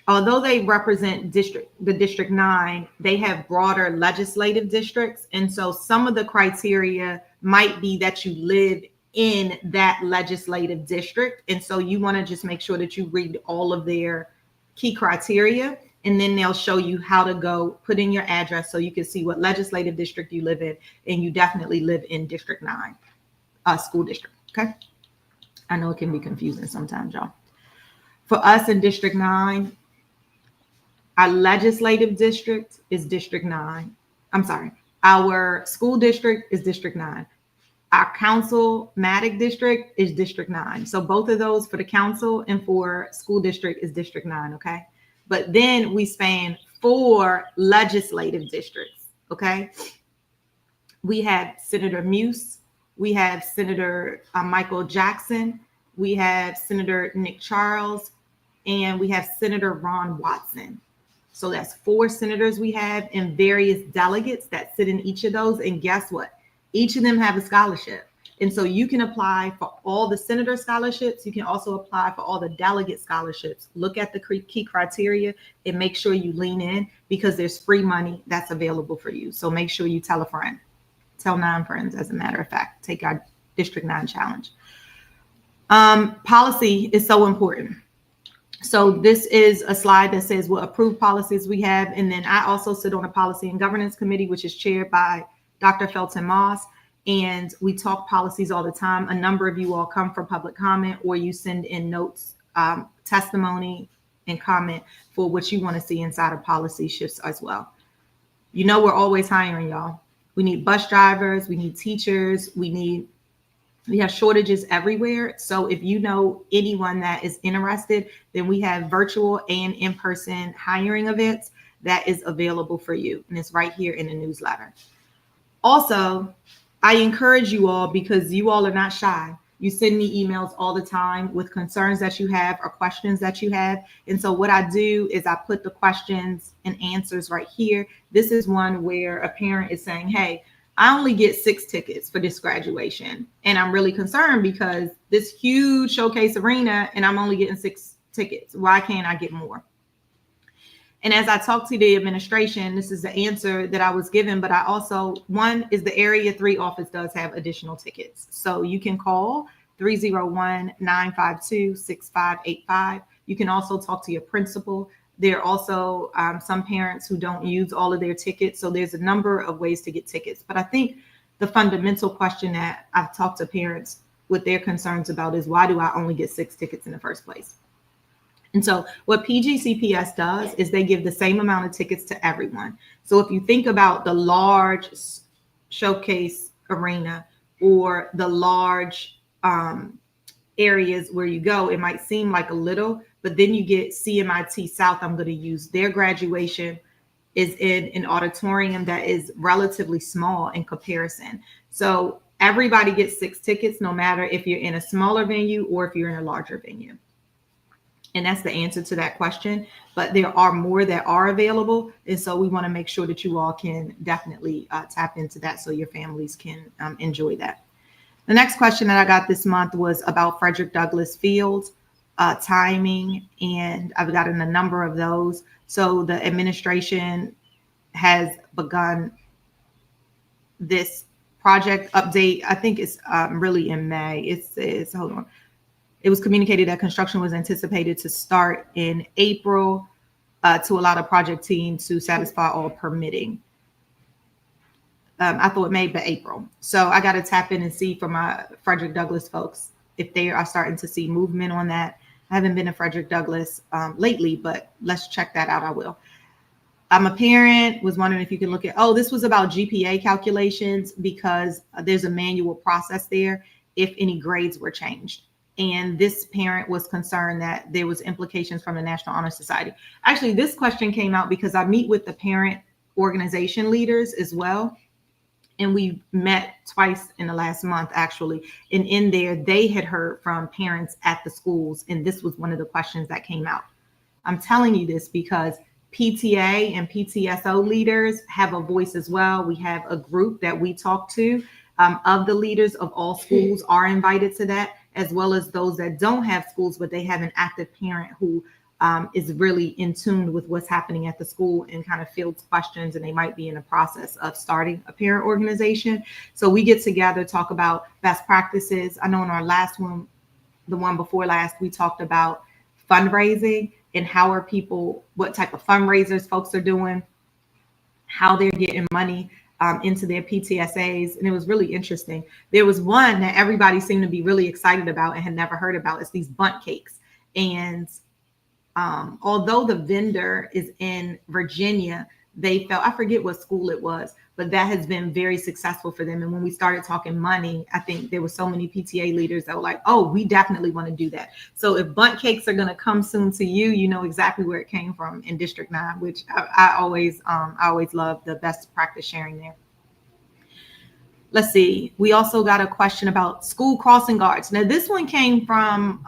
although they represent the District 9, they have broader legislative districts. And so some of the criteria might be that you live in that legislative district. And so you want to just make sure that you read all of their key criteria, and then they'll show you how to go put in your address so you can see what legislative district you live in. And you definitely live in District 9 school district. Okay. I know it can be confusing sometimes, y'all. For us in District 9, our legislative district is District 9. I'm sorry. Our school district is District 9. Our council-matic district is District 9. So both of those for the council and for school district is District 9, okay? But then we span 4 legislative districts, okay? We have Senator Muse. We have Senator Michael Jackson. We have Senator Nick Charles. And we have Senator Ron Watson. So that's 4 senators we have, and various delegates that sit in each of those. And guess what? Each of them have a scholarship. And so you can apply for all the senator scholarships. You can also apply for all the delegate scholarships. Look at the key criteria and make sure you lean in, because there's free money that's available for you. So make sure you tell a friend. Tell 9 friends, as a matter of fact. Take our District 9 challenge. Policy is so important. So this is a slide that says what approved policies we have. And then I also sit on a policy and governance committee, which is chaired by Dr. Felton Moss, and we talk policies all the time. A number of you all come for public comment, or you send in notes, testimony, and comment for what you want to see inside of policy shifts as well. You know, we're always hiring, y'all. We need bus drivers, we need teachers, we have shortages everywhere. So if you know anyone that is interested, then we have virtual and in-person hiring events that is available for you. And it's right here in the newsletter. Also, I encourage you all, because you all are not shy. You send me emails all the time with concerns that you have or questions that you have. And so what I do is I put the questions and answers right here. This is one where a parent is saying, hey, I only get 6 tickets for this graduation. And I'm really concerned because this huge showcase arena and I'm only getting 6 tickets. Why can't I get more? And as I talked to the administration, this is the answer that I was given. But I also, one is the Area 3 office does have additional tickets. So you can call 301-952-6585. You can also talk to your principal. There are also some parents who don't use all of their tickets. So there's a number of ways to get tickets. But I think the fundamental question that I've talked to parents with their concerns about is, why do I only get 6 tickets in the first place? And so what PGCPS does is they give the same amount of tickets to everyone. So if you think about the large showcase arena or the large areas where you go, it might seem like a little, but then you get CMIT South. I'm going to use their graduation is in an auditorium that is relatively small in comparison. So everybody gets 6 tickets, no matter if you're in a smaller venue or if you're in a larger venue. And that's the answer to that question. But there are more that are available. And so we want to make sure that you all can definitely tap into that so your families can enjoy that. The next question that I got this month was about Frederick Douglass Field, timing, and I've gotten a number of those. So the administration has begun this project update. I think it's really in May. It says, hold on. It was communicated that construction was anticipated to start in April to allow the project team to satisfy all permitting. I thought May, but April. So I got to tap in and see from my Frederick Douglass folks if they are starting to see movement on that. I haven't been to Frederick Douglass lately, but let's check that out. I will. I'm a parent, was wondering if you can look at, this was about GPA calculations because there's a manual process there if any grades were changed. And this parent was concerned that there was implications from the National Honor Society. Actually, this question came out because I meet with the parent organization leaders as well. And we met twice in the last month, actually. And in there, they had heard from parents at the schools. And this was one of the questions that came out. I'm telling you this because PTA and PTSO leaders have a voice as well. We have a group that we talk to of the leaders of all schools are invited to that, as well as those that don't have schools, but they have an active parent who is really in tune with what's happening at the school and kind of fields questions, and they might be in the process of starting a parent organization. So we get together, talk about best practices. I know in our last one, the one before last, we talked about fundraising and how are people, what type of fundraisers folks are doing, how they're getting money into their PTSAs. And it was really interesting. There was one that everybody seemed to be really excited about and had never heard about. It's these bundt cakes. And although the vendor is in Virginia, they felt, I forget what school it was, but that has been very successful for them. And when we started talking money, I think there were so many PTA leaders that were like, oh, we definitely want to do that. So if bundt cakes are going to come soon to you, you know exactly where it came from in District 9, which I always love the best practice sharing there. Let's see. We also got a question about school crossing guards. Now, this one came from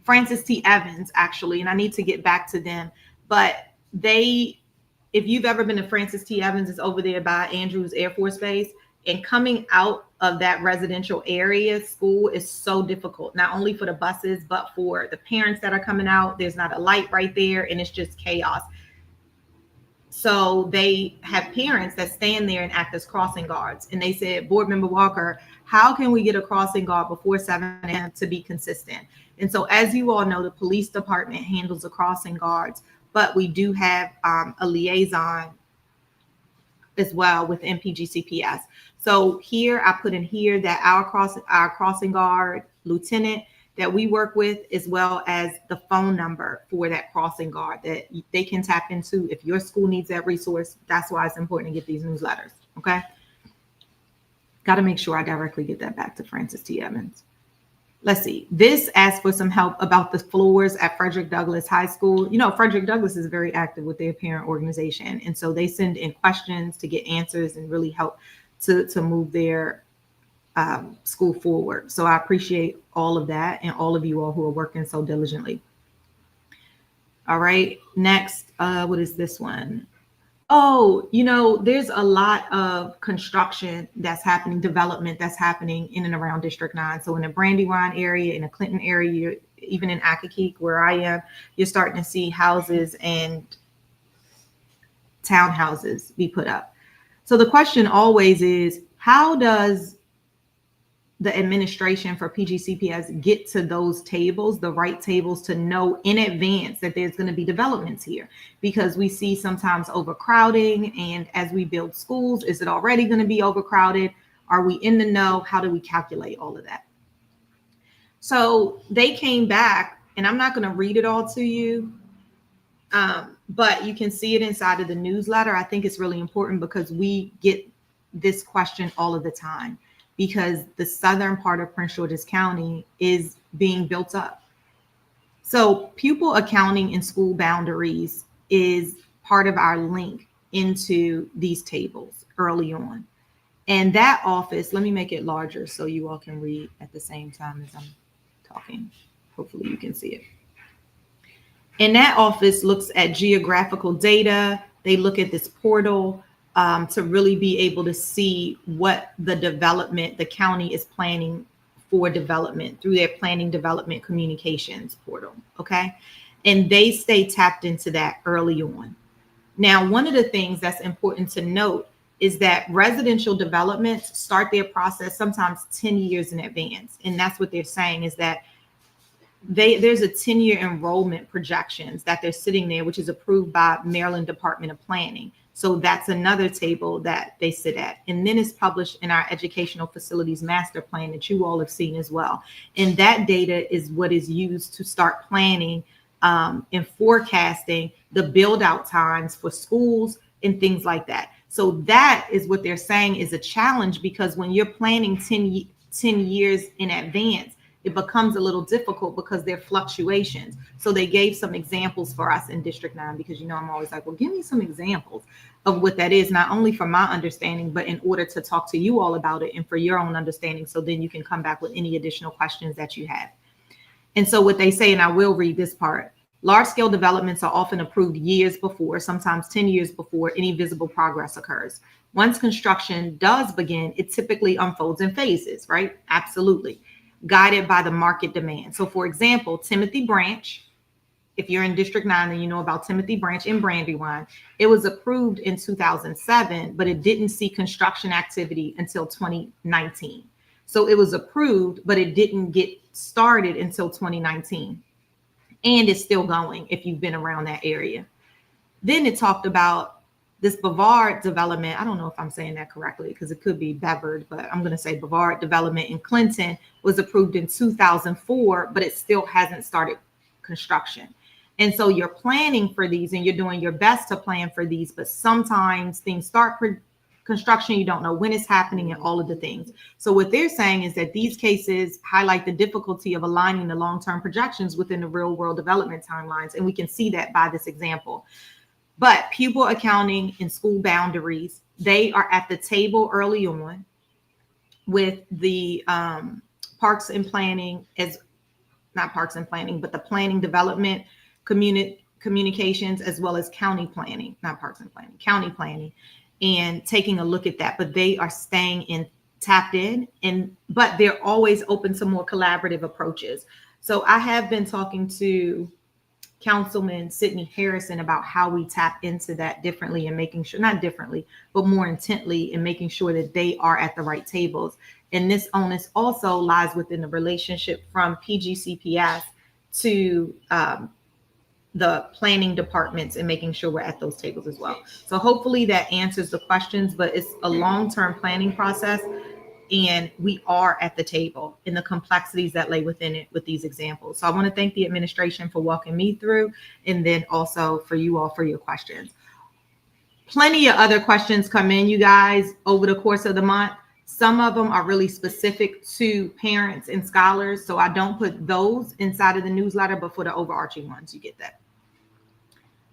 Francis T. Evans, actually, and I need to get back to them. But if you've ever been to Francis T. Evans, it's over there by Andrews Air Force Base. And coming out of that residential area, school is so difficult, not only for the buses, but for the parents that are coming out. There's not a light right there, and it's just chaos. So they have parents that stand there and act as crossing guards. And they said, Board Member Walker, how can we get a crossing guard before 7 a.m. to be consistent? And so as you all know, the police department handles the crossing guards, but we do have a liaison as well with PGCPS. So here I put in here that our crossing guard lieutenant that we work with, as well as the phone number for that crossing guard that they can tap into if your school needs that resource. That's why it's important to get these newsletters. Okay. Got to make sure I directly get that back to Francis T. Evans. Let's see. This asks for some help about the floors at Frederick Douglass High School. You know, Frederick Douglass is very active with their parent organization. And so they send in questions to get answers and really help to move their school forward. So I appreciate all of that and all of you all who are working so diligently. All right, next, what is this one? Oh, there's a lot of construction that's happening, development that's happening in and around District 9. So in the Brandywine area, in the Clinton area, even in Academically, where I am, you're starting to see houses and townhouses be put up. So the question always is, how does the administration for PGCPS get to those tables, the right tables, to know in advance that there's going to be developments here? Because we see sometimes overcrowding, and as we build schools, is it already going to be overcrowded? Are we in the know? How do we calculate all of that? So they came back, and I'm not going to read it all to you, but you can see it inside of the newsletter. I think it's really important because we get this question all of the time, because the southern part of Prince George's County is being built up. So pupil accounting and school boundaries is part of our link into these tables early on. And that office, let me make it larger so you all can read at the same time as I'm talking. Hopefully you can see it. And that office looks at geographical data. They look at this portal to really be able to see what the development, the county is planning for development through their planning development communications portal. Okay. And they stay tapped into that early on. Now, one of the things that's important to note is that residential developments start their process sometimes 10 years in advance. And that's what they're saying, is that there's a 10-year enrollment projections that they're sitting there, which is approved by Maryland Department of Planning. So that's another table that they sit at. And then it's published in our educational facilities master plan that you all have seen as well. And that data is what is used to start planning and forecasting the build out times for schools and things like that. So that is what they're saying is a challenge, because when you're planning 10 years in advance, it becomes a little difficult because there are fluctuations. So they gave some examples for us in District 9, because, I'm always like, well, give me some examples of what that is, not only from my understanding, but in order to talk to you all about it and for your own understanding. So then you can come back with any additional questions that you have. And so what they say, and I will read this part, large scale developments are often approved years before, sometimes 10 years before any visible progress occurs. Once construction does begin, it typically unfolds in phases, right? Absolutely. Guided by the market demand. So for example, Timothy Branch, if you're in District 9, then you know about Timothy Branch in Brandywine. It was approved in 2007, but it didn't see construction activity until 2019. So it was approved, but it didn't get started until 2019. And it's still going if you've been around that area. Then it talked about this Bavard development. I don't know if I'm saying that correctly because it could be Bevard, but I'm going to say Bavard development in Clinton was approved in 2004, but it still hasn't started construction. And so you're planning for these and you're doing your best to plan for these, but sometimes things start construction, you don't know when it's happening and all of the things. So what they're saying is that these cases highlight the difficulty of aligning the long-term projections within the real world development timelines. And we can see that by this example. But pupil accounting and school boundaries, they are at the table early on with the parks and planning, as not parks and planning, but the planning development communications, as well as county planning, not parks and planning, county planning, and taking a look at that. But they are staying in, tapped in, but they're always open to more collaborative approaches. So I have been talking to Councilman Sidney Harrison about how we tap into that differently and making sure, not differently, but more intently, and making sure that they are at the right tables. And this onus also lies within the relationship from PGCPS to the planning departments and making sure we're at those tables as well. So hopefully that answers the questions, but it's a long-term planning process. And we are at the table in the complexities that lay within it with these examples. So I want to thank the administration for walking me through, and then also for you all for your questions. Plenty of other questions come in, you guys, over the course of the month. Some of them are really specific to parents and scholars. So I don't put those inside of the newsletter, but for the overarching ones, you get that.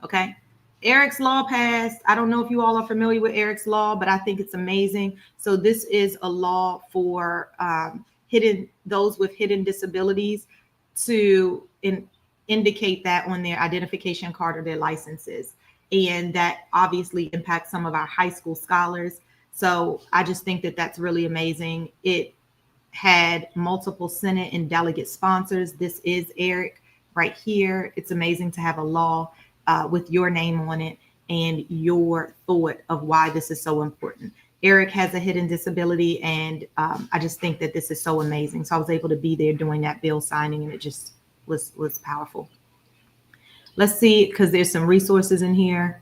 Okay. Eric's Law passed. I don't know if you all are familiar with Eric's Law, but I think it's amazing. So this is a law for those with hidden disabilities to indicate that on their identification card or their licenses. And that obviously impacts some of our high school scholars. So I just think that that's really amazing. It had multiple Senate and delegate sponsors. This is Eric right here. It's amazing to have a law with your name on it and your thought of why this is so important. Eric has a hidden disability, and I just think that this is so amazing. So I was able to be there doing that bill signing, and it just was powerful. Let's see, because there's some resources in here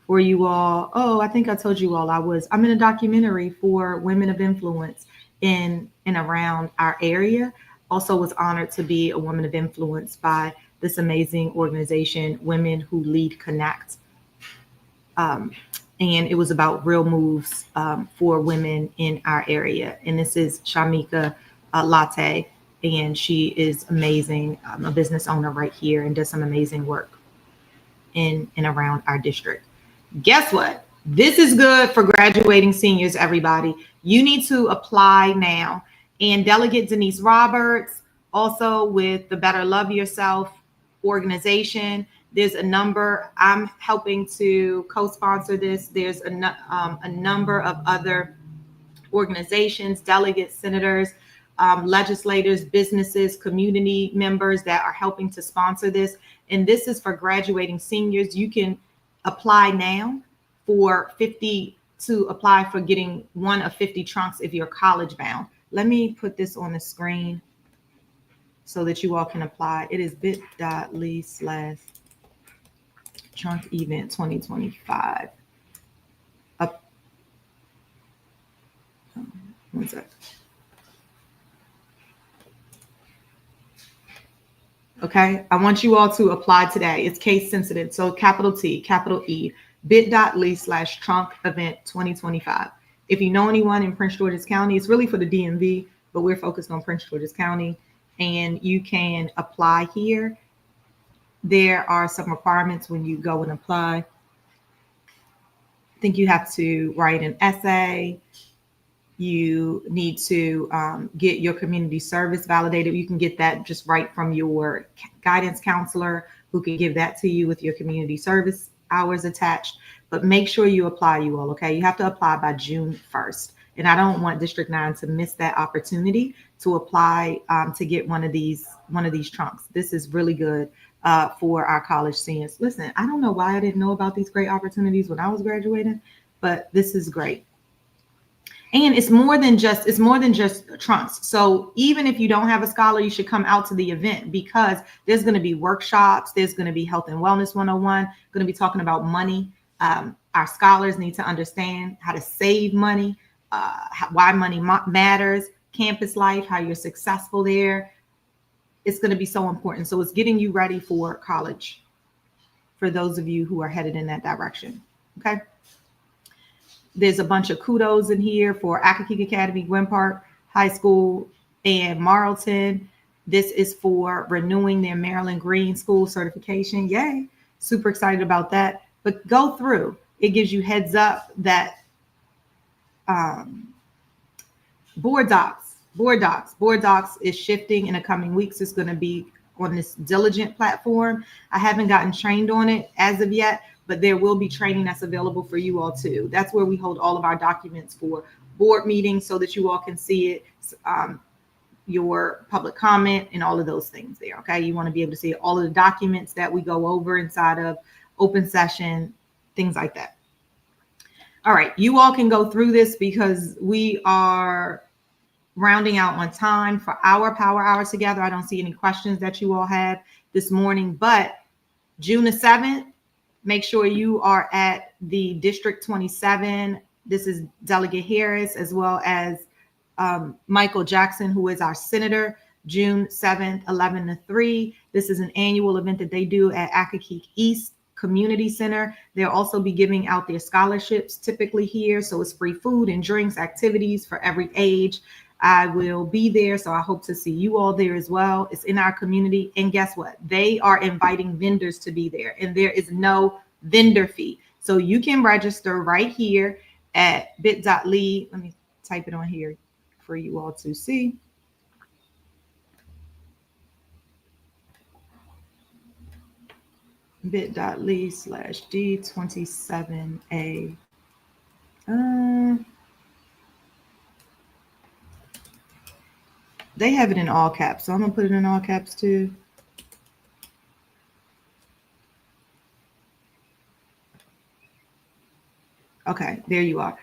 for you all. Oh, I think I told you all I'm in a documentary for women of influence in and around our area. Also was honored to be a woman of influence by this amazing organization, Women Who Lead Connect. And it was about real moves for women in our area. And this is Shamika Latte, and she is amazing, a business owner right here, and does some amazing work in and around our district. Guess what? This is good for graduating seniors, everybody. You need to apply now. And Delegate Denise Roberts, also with the Better Love Yourself organization, there's a number. I'm helping to co-sponsor this. There's a number of other organizations, delegates, senators, legislators, businesses, community members that are helping to sponsor this. And this is for graduating seniors. You can apply now for 50 to apply for getting one of 50 trunks if you're college bound. Let me put this on the screen so that you all can apply. It is bit.ly/trunk event 2025. Up. One sec. Okay, I want you all to apply today. It's case sensitive. So capital T, capital E, bit.ly/trunk event 2025. If you know anyone in Prince George's County, it's really for the DMV, but we're focused on Prince George's County, and you can apply here. There are some requirements when you go and apply. I think you have to write an essay. You need to get your community service validated. You can get that just right from your guidance counselor, who can give that to you with your community service hours attached. But make sure you apply, you all, okay? You have to apply by June 1st. And I don't want District 9 to miss that opportunity to apply to get one of these trunks. This is really good for our college seniors. Listen, I don't know why I didn't know about these great opportunities when I was graduating, but this is great. And it's more than just trunks. So even if you don't have a scholar, you should come out to the event, because there's going to be workshops. There's going to be health and wellness 101, going to be talking about money. Our scholars need to understand how to save money, why money matters, campus life, how you're successful there. It's going to be so important. So it's getting you ready for college for those of you who are headed in that direction. Okay. There's a bunch of kudos in here for Academic Academy, Gwen Park High School, and Marlton. This is for renewing their Maryland Green School certification. Yay. Super excited about that. But go through. It gives you heads up that board docs is shifting in the coming weeks. It's going to be on this Diligent platform. I haven't gotten trained on it as of yet, but there will be training that's available for you all too. That's where we hold all of our documents for board meetings, so that you all can see it, your public comment and all of those things there. Okay. You want to be able to see all of the documents that we go over inside of open session, things like that. All right. You all can go through this because we are rounding out on time for our power hour together. I don't see any questions that you all have this morning, but June the 7th, make sure you are at the District 27. This is Delegate Harris, as well as Michael Jackson, who is our senator, June 7th, 11 to 3. This is an annual event that they do at Academic East Community Center. They'll also be giving out their scholarships typically here. So it's free food and drinks, activities for every age. I will be there, so I hope to see you all there as well. It's in our community. And guess what? They are inviting vendors to be there. And there is no vendor fee. So you can register right here at bit.ly. Let me type it on here for you all to see. bit.ly/D27A. They have it in all caps, so I'm gonna put it in all caps too. Okay, there you are.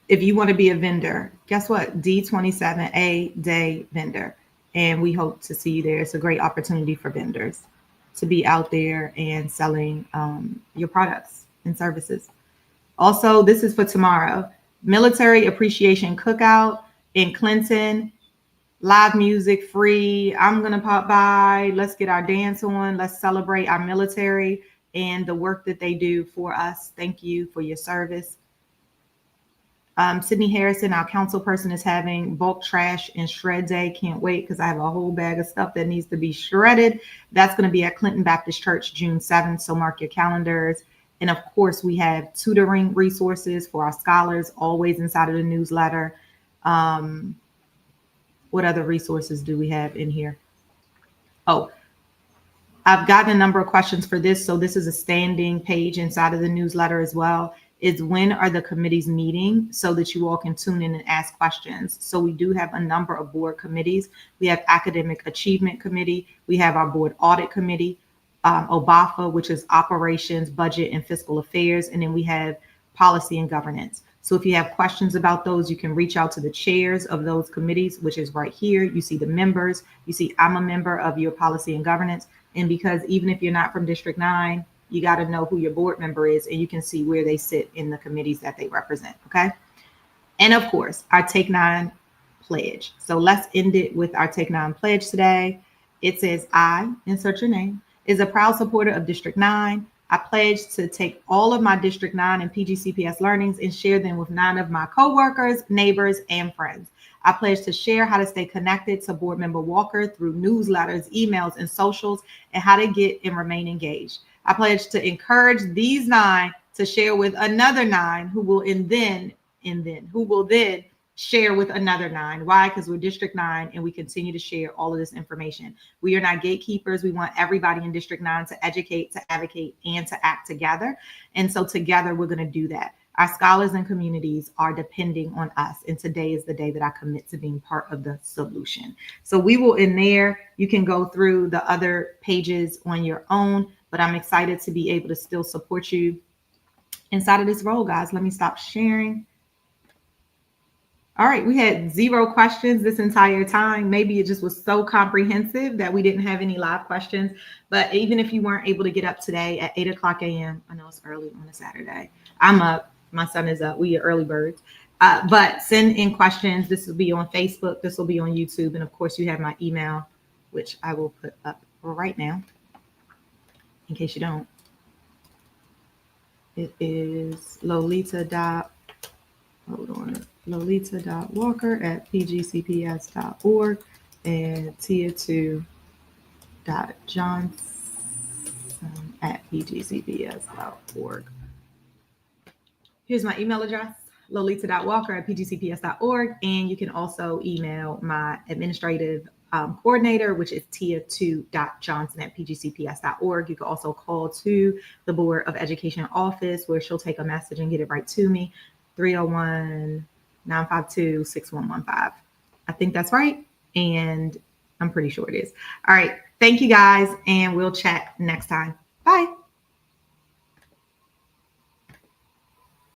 If you want to be a vendor, guess what? D27A day vendor. And we hope to see you there. It's a great opportunity for vendors to be out there and selling your products and services. Also, this is for tomorrow. Military Appreciation Cookout in Clinton. Live music free. I'm going to pop by. Let's get our dance on. Let's celebrate our military and the work that they do for us. Thank you for your service. Sydney Harrison, our council person, is having bulk trash and shred day. Can't wait because I have a whole bag of stuff that needs to be shredded. That's going to be at Clinton Baptist Church June 7th. So mark your calendars. And of course, we have tutoring resources for our scholars, always inside of the newsletter. What other resources do we have in here? Oh, I've gotten a number of questions for this. So this is a standing page inside of the newsletter as well. Is when are the committees meeting so that you all can tune in and ask questions. So we do have a number of board committees. We have Academic Achievement Committee. We have our Board Audit Committee, OBAFA, which is Operations, Budget, and Fiscal Affairs. And then we have Policy and Governance. So if you have questions about those, you can reach out to the chairs of those committees, which is right here. You see the members. You see I'm a member of your Policy and Governance. And because even if you're not from District 9, you got to know who your board member is, and you can see where they sit in the committees that they represent, okay? And of course, our Take 9 pledge. So let's end it with our Take 9 pledge today. It says, I, insert your name, is a proud supporter of District 9. I pledge to take all of my District 9 and PGCPS learnings and share them with 9 of my coworkers, neighbors, and friends. I pledge to share how to stay connected to Board Member Walker through newsletters, emails, and socials, and how to get and remain engaged. I pledge to encourage these 9 to share with another 9 who will then share with another 9. Why? Because we're District 9 and we continue to share all of this information. We are not gatekeepers. We want everybody in District 9 to educate, to advocate, and to act together. And so together we're going to do that. Our scholars and communities are depending on us. And today is the day that I commit to being part of the solution. So we will in there. You can go through the other pages on your own, but I'm excited to be able to still support you inside of this role, guys. Let me stop sharing. All right, we had 0 questions this entire time. Maybe it just was so comprehensive that we didn't have any live questions. But even if you weren't able to get up today at 8 o'clock a.m., I know it's early on a Saturday. I'm up. My son is up. We are early birds. But send in questions. This will be on Facebook. This will be on YouTube. And of course, you have my email, which I will put up right now in case you don't. It is lolita.walker@pgcps.org and tia2.johnson@pgcps.org. Here's my email address, lolita.walker@pgcps.org. And you can also email my administrative coordinator, which is tia2.johnson@pgcps.org. You can also call to the Board of Education office where she'll take a message and get it right to me, 301-952-6115. I think that's right. And I'm pretty sure it is. All right. Thank you guys. And we'll chat next time. Bye.